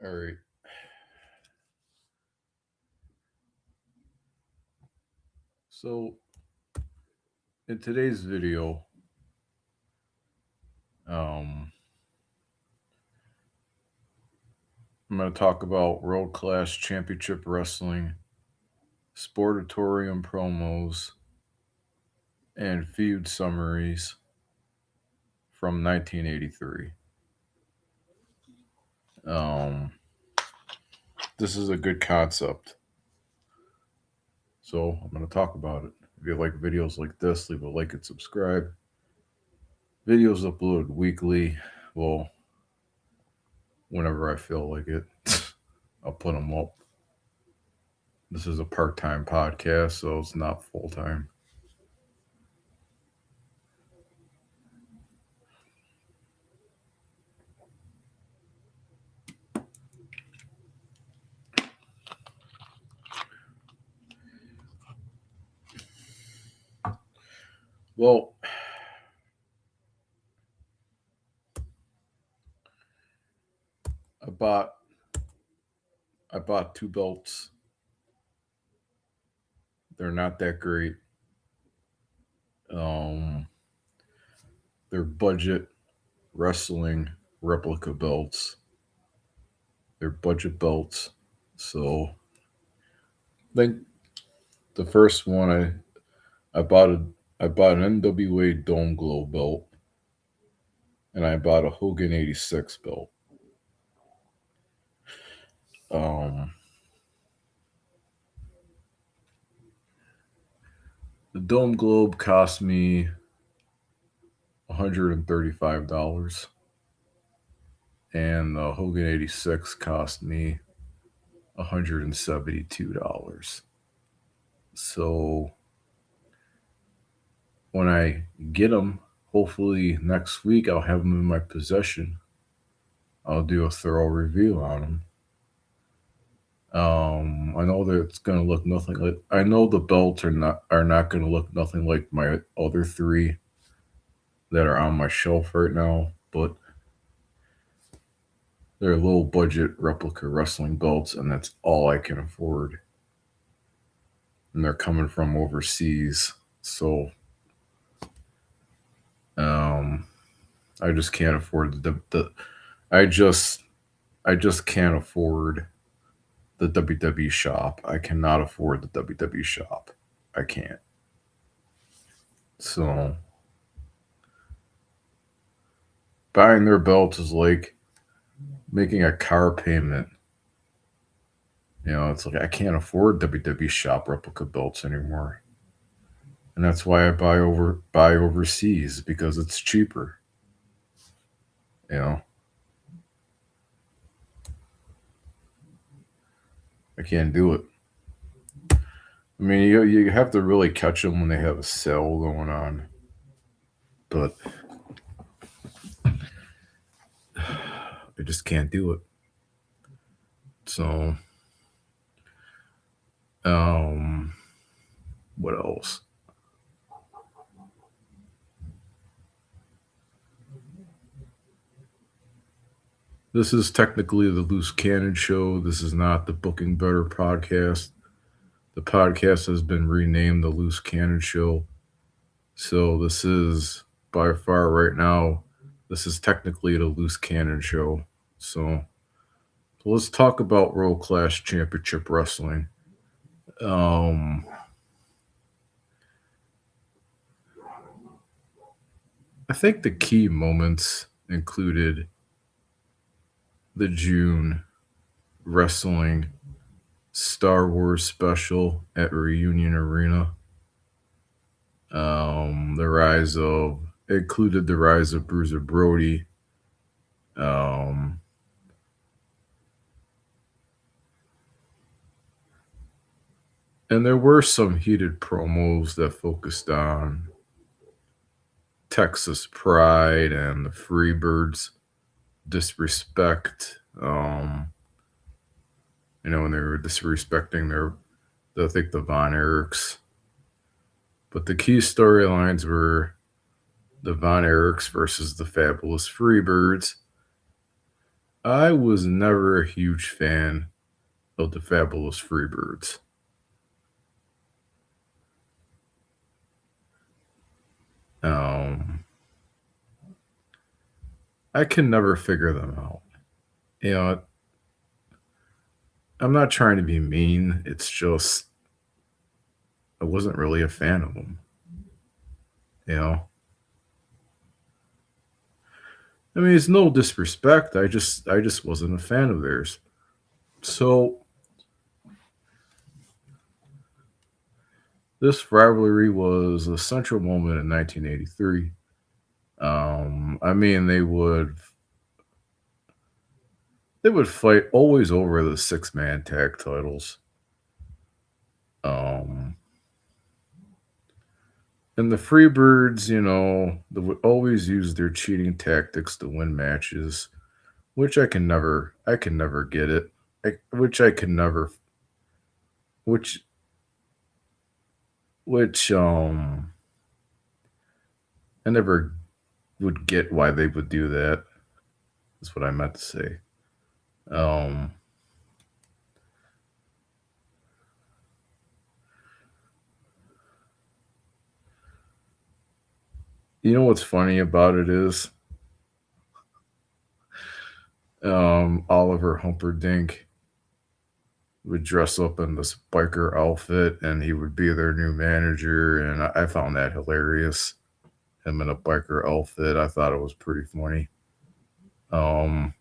All right. So in today's video, um, I'm going to talk about world class championship wrestling, Sportatorium promos, and Feud summaries from 1983. Um, this is a good concept, so I'm going to talk about it. If you like videos like this, leave a like and subscribe. Videos uploaded weekly. Well, whenever I feel like it, I'll put them up. This is a part-time podcast, so it's not full-time. Well, I bought I bought two belts. They're not that great. Um, they're budget wrestling replica belts. They're budget belts. So I think the first one I bought an NWA Dome Glow belt, and I bought a Hogan '86 belt. Um, the Dome Globe cost me $135, and the Hogan '86 cost me $172. So when I get them, hopefully next week I'll have them in my possession. I'll do a thorough review on them. I know that it's gonna look nothing like. I know the belts are not gonna look nothing like my other three that are on my shelf right now, but they're low budget replica wrestling belts, and that's all I can afford. And they're coming from overseas, so um, I just can't afford the I just I just can't afford the WWE shop. I cannot afford the WWE shop. I can't. So buying their belts is like making a car payment. It's like I can't afford WWE shop replica belts anymore. And that's why I buy overseas because it's cheaper. You know, I can't do it. I mean, you have to really catch them when they have a sale going on. But I just can't do it. So, um, what else? This is technically the Loose Cannon Show. This is not the Booking Better podcast. The podcast has been renamed the Loose Cannon Show. So this is by far right now, this is technically the Loose Cannon Show. So let's talk about World Class Championship Wrestling. Um, I think the key moments included the June Wrestling Star Wars special at Reunion Arena. The rise of included the rise of Bruiser Brody. Um, and there were some heated promos that focused on Texas pride and the Freebirds disrespect. When they were disrespecting I think the Von Erichs. But the key storylines were the Von Erichs versus the Fabulous Freebirds. I was never a huge fan of the Fabulous Freebirds. Um, I can never figure them out. You know, I'm not trying to be mean. It's just I wasn't really a fan of them. You know, I mean, it's no disrespect. I just wasn't a fan of theirs. So this rivalry was a central moment in 1983. I mean, they would fight always over the 6-man tag titles. Um, and the Freebirds, they would always use their cheating tactics to win matches, which I can never get it. Which I can never, which, I never would get why they would do that. Is what I meant to say. Um, you know what's funny about it is, Oliver Humperdinck would dress up in this biker outfit and he would be their new manager, and I found that hilarious. Him in a biker outfit, I thought it was pretty funny. Um,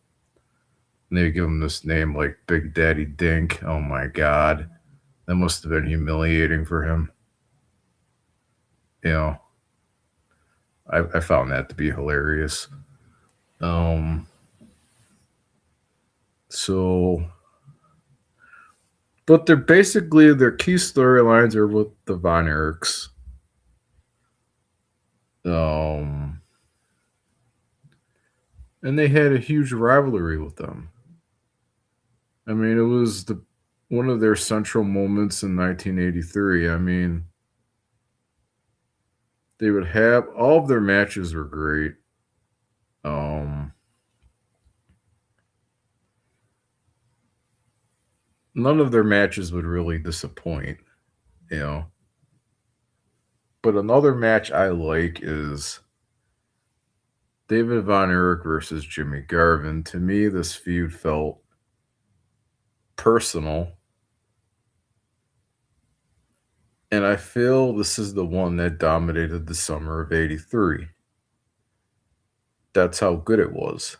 and they give him this name like Big Daddy Dink. Oh my god, that must have been humiliating for him. You know, I found that to be hilarious. Um, so, but they're basically their key storylines are with the Von Erichs. Um, and they had a huge rivalry with them. I mean, it was the one of their central moments in 1983. I mean, they would have all of their matches were great. Um, None of their matches would really disappoint, you know. But another match I like is David Von Erich versus Jimmy Garvin. To me, this feud felt personal, and I feel this is the one that dominated the summer of '83. That's how good it was.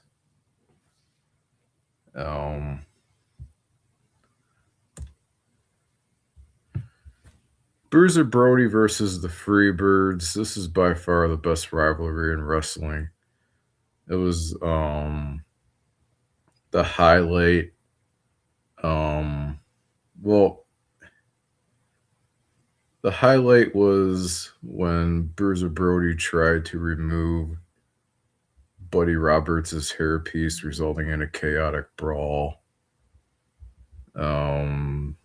Um, Bruiser Brody versus the Freebirds. This is by far the best rivalry in wrestling. It was the highlight. Um, well, the highlight was when Bruiser Brody tried to remove Buddy Roberts' hairpiece, resulting in a chaotic brawl. Um,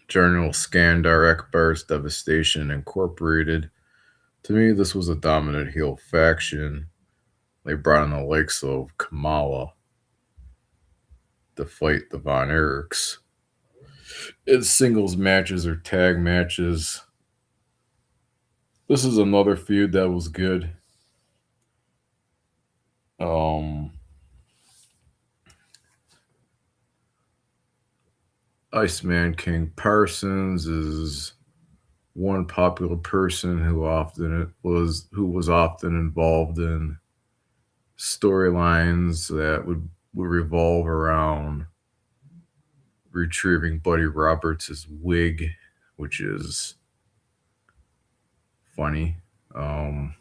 General Skandar Akbar's Devastation Incorporated. To me, this was a dominant heel faction. They brought in the likes of Kamala to fight the Von Erichs. It's singles matches or tag matches. This is another feud that was good. Um, Iceman King Parsons is one popular person who was often involved in storylines that would revolve around retrieving Buddy Roberts' wig, which is funny. Um,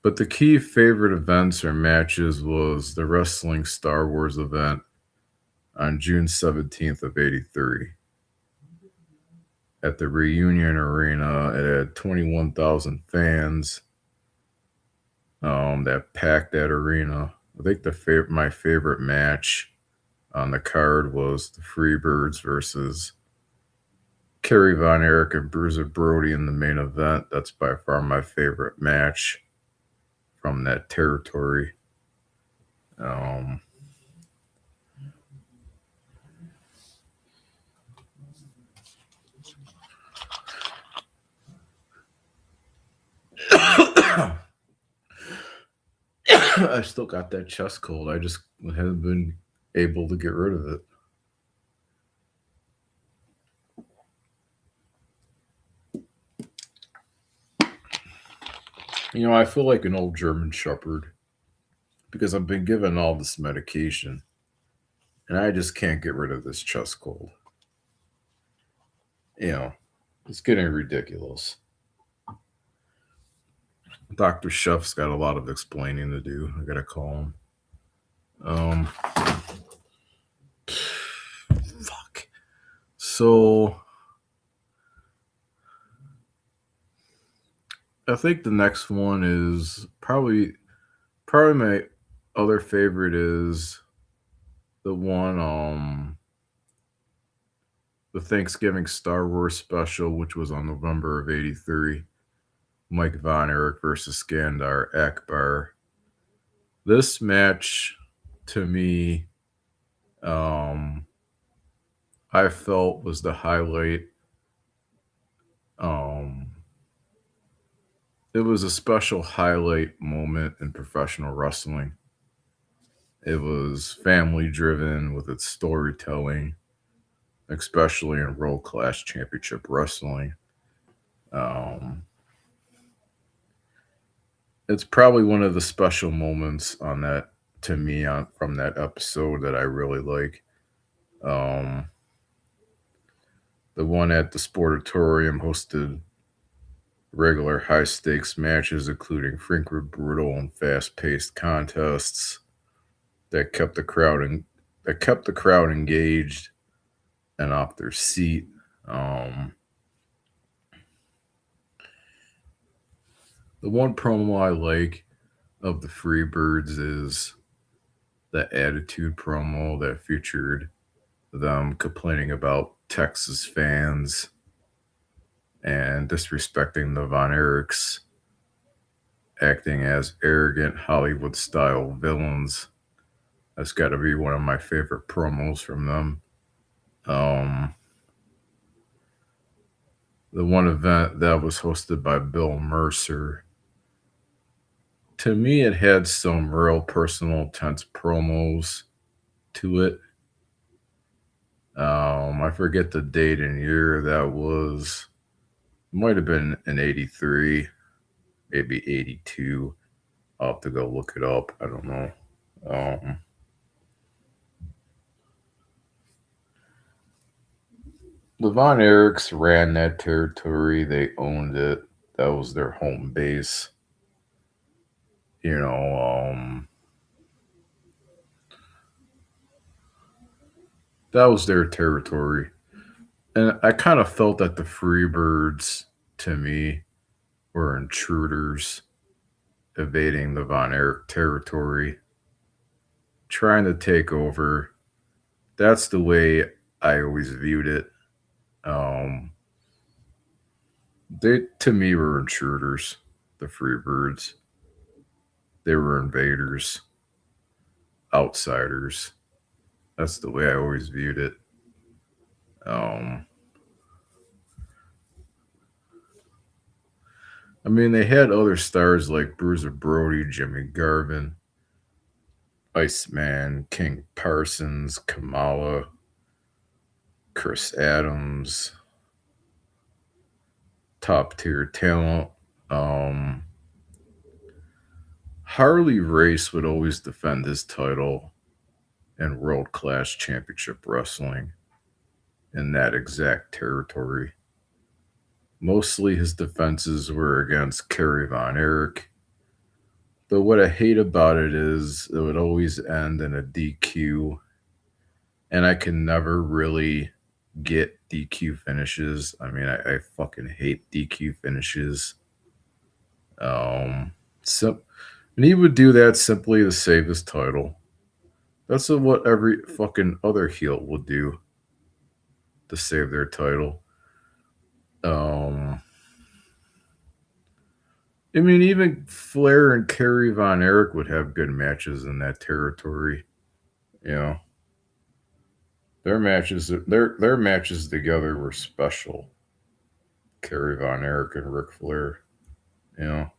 but the key favorite events or matches was the Wrestling Star Wars event on June 17th of '83 at the Reunion Arena. It had 21,000 fans that packed that arena. I think my favorite match on the card was the Freebirds versus Kerry Von Erich and Bruiser Brody in the main event. That's by far my favorite match from that territory. Um, I still got that chest cold. I just haven't been able to get rid of it. I feel like an old German Shepherd because I've been given all this medication and I just can't get rid of this chest cold. You know, it's getting ridiculous. Dr. Chef's got a lot of explaining to do. I gotta call him. Um, fuck. So I think the next one is probably my other favorite is the one the Thanksgiving Star Wars special, which was on November of '83. Mike Von Erich versus Skandar Akbar. This match, to me, um, I felt was the highlight. Um, it was a special highlight moment in professional wrestling. It was family driven with its storytelling, especially in World Class Championship Wrestling. Um, it's probably one of the special moments on that to me from that episode that I really like. Um, the one at the Sportatorium hosted regular high stakes matches, including frequent brutal and fast paced contests that kept the crowd engaged and off their seat. Um, the one promo I like of the Freebirds is the Attitude promo that featured them complaining about Texas fans and disrespecting the Von Erichs, acting as arrogant Hollywood style villains. That's got to be one of my favorite promos from them. Um, the one event that was hosted by Bill Mercer, to me, it had some real personal, tense promos to it. I forget the date and year that was. Might have been in '83, maybe '82. I'll have to go look it up. I don't know. Um, the Von Erichs ran that territory. They owned it. That was their home base. You know, that was their territory. And I kind of felt that the Freebirds, to me, were intruders evading the Von Erich territory, trying to take over. That's the way I always viewed it. Um, they, to me, were intruders, the Freebirds. They were invaders, outsiders. That's the way I always viewed it. Um, I mean, they had other stars like Bruiser Brody, Jimmy Garvin, Iceman, King Parsons, Kamala, Chris Adams, top tier talent. Um, Harley Race would always defend his title in World Class Championship Wrestling in that exact territory. Mostly his defenses were against Kerry Von Erich. But what I hate about it is it would always end in a DQ, and I can never really get DQ finishes. I mean, I fucking hate DQ finishes. Um, so, and he would do that simply to save his title. That's what every fucking other heel would do to save their title. Um, I mean, even Flair and Kerry Von Erich would have good matches in that territory. You know, their matches together were special. Kerry Von Erich and Ric Flair. You know,